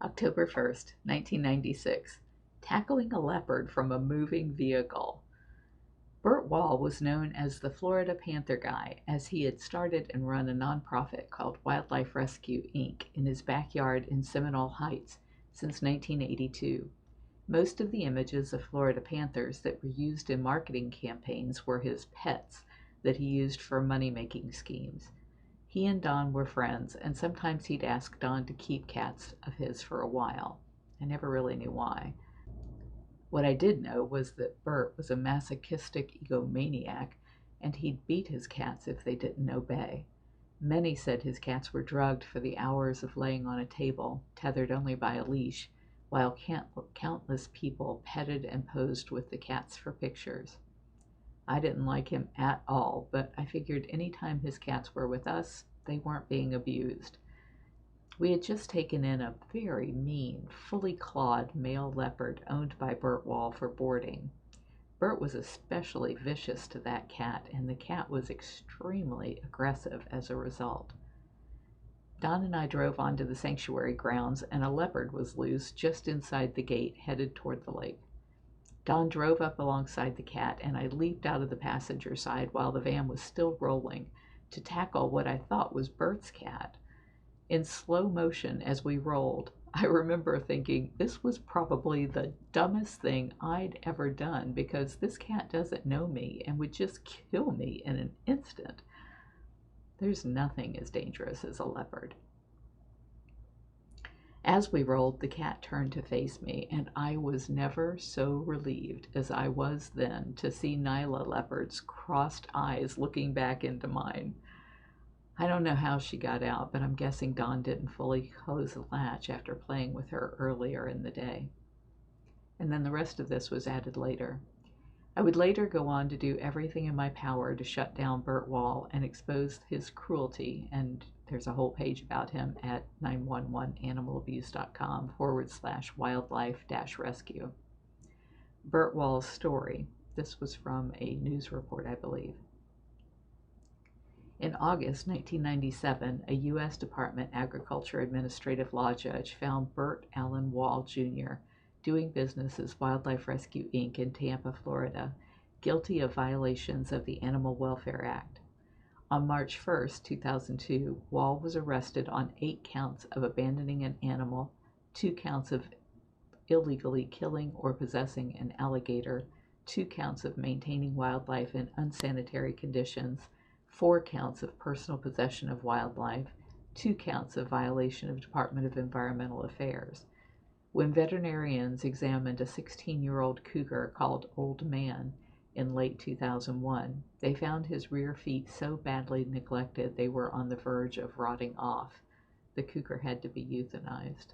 October 1st, 1996. Tackling a leopard from a moving vehicle. Bert Wahl was known as the Florida Panther guy, as he had started and run a nonprofit called Wildlife Rescue, Inc. in his backyard in Seminole Heights since 1982. Most of the images of Florida Panthers that were used in marketing campaigns were his pets that he used for money-making schemes. He and Don were friends, and sometimes he'd ask Don to keep cats of his for a while. I never really knew why. What I did know was that Bert was a masochistic egomaniac, and he'd beat his cats if they didn't obey. Many said his cats were drugged for the hours of laying on a table, tethered only by a leash, while countless people petted and posed with the cats for pictures. I didn't like him at all, but I figured any time his cats were with us, they weren't being abused. We had just taken in a very mean, fully clawed male leopard owned by Bert Wahl for boarding. Bert was especially vicious to that cat, and the cat was extremely aggressive as a result. Don and I drove onto the sanctuary grounds, and a leopard was loose just inside the gate, headed toward the lake. Don drove up alongside the cat, and I leaped out of the passenger side while the van was still rolling to tackle what I thought was Bert's cat. In slow motion as we rolled, I remember thinking this was probably the dumbest thing I'd ever done, because this cat doesn't know me and would just kill me in an instant. There's nothing as dangerous as a leopard. As we rolled, the cat turned to face me, and I was never so relieved as I was then to see Nyla Leopard's crossed eyes looking back into mine. I don't know how she got out, but I'm guessing Don didn't fully close the latch after playing with her earlier in the day. And then the rest of this was added later. I would later go on to do everything in my power to shut down Bert Wahl and expose his cruelty, and there's a whole page about him at 911animalabuse.com/wildlife-rescue. Bert Wahl's story. This was from a news report, I believe. In August 1997, a U.S. Department Agriculture Administrative Law judge found Bert Allen Wahl, Jr., doing business as Wildlife Rescue, Inc. in Tampa, Florida, guilty of violations of the Animal Welfare Act. On March 1, 2002, Wahl was arrested on 8 counts of abandoning an animal, 2 counts of illegally killing or possessing an alligator, 2 counts of maintaining wildlife in unsanitary conditions, 4 counts of personal possession of wildlife, 2 counts of violation of Department of Environmental Affairs. When veterinarians examined a 16-year-old cougar called Old Man in late 2001, they found his rear feet so badly neglected they were on the verge of rotting off. The cougar had to be euthanized.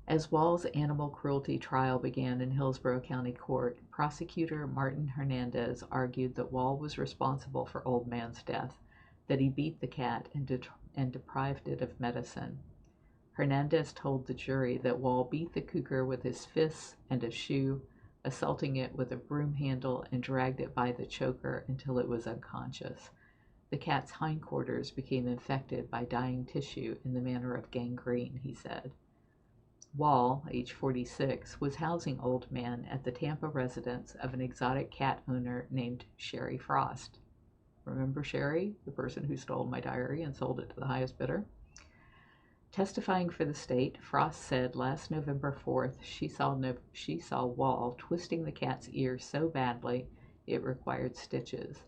As Wahl's animal cruelty trial began in Hillsborough County Court, prosecutor Martin Hernandez argued that Wahl was responsible for Old Man's death, that he beat the cat and deprived it of medicine. Hernandez told the jury that Wahl beat the cougar with his fists and a shoe, assaulting it with a broom handle, and dragged it by the choker until it was unconscious. The cat's hindquarters became infected by dying tissue in the manner of gangrene, he said. Wahl, age 46, was housing Old Man at the Tampa residence of an exotic cat owner named Sherry Frost. Remember Sherry, the person who stole my diary and sold it to the highest bidder? Testifying for the state, Frost said last November 4th she saw Wahl twisting the cat's ear so badly it required stitches.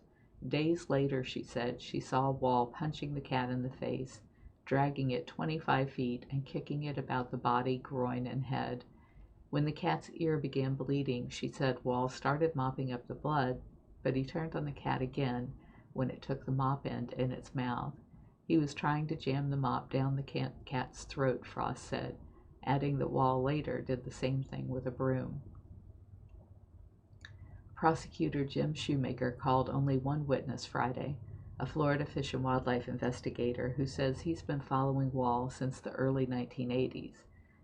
Days later, she said, she saw Wahl punching the cat in the face, dragging it 25 feet and kicking it about the body, groin, and head. When the cat's ear began bleeding, she said Wahl started mopping up the blood, but he turned on the cat again when it took the mop end in its mouth. He was trying to jam the mop down the cat's throat, Frost said, adding that Wahl later did the same thing with a broom. Prosecutor Jim Shoemaker called only one witness Friday, a Florida Fish and Wildlife investigator who says he's been following Wahl since the early 1980s.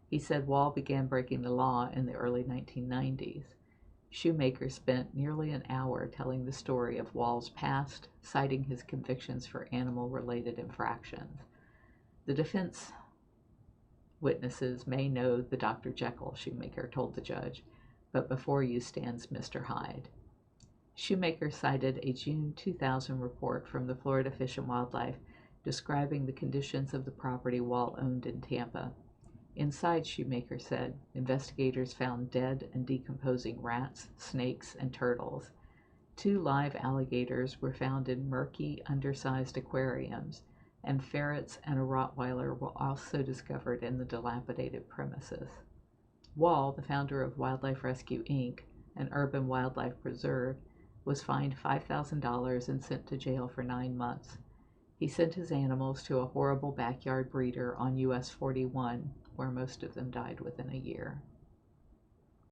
He said Wahl began breaking the law in the early 1990s. Shoemaker spent nearly an hour telling the story of Wahl's past, citing his convictions for animal-related infractions. The defense Witnesses may know the Dr. Jekyll, Shoemaker told the judge, but before you stands Mr. Hyde. Shoemaker cited a June 2000 report from the Florida Fish and Wildlife describing the conditions of the property Wahl owned in Tampa. Inside, Shoemaker said, investigators found dead and decomposing rats, snakes, and turtles. 2 live alligators were found in murky, undersized aquariums, and ferrets and a Rottweiler were also discovered in the dilapidated premises. Wahl, the founder of Wildlife Rescue, Inc., an urban wildlife preserve, was fined $5,000 and sent to jail for 9 months. He sent his animals to a horrible backyard breeder on US 41, where most of them died within a year.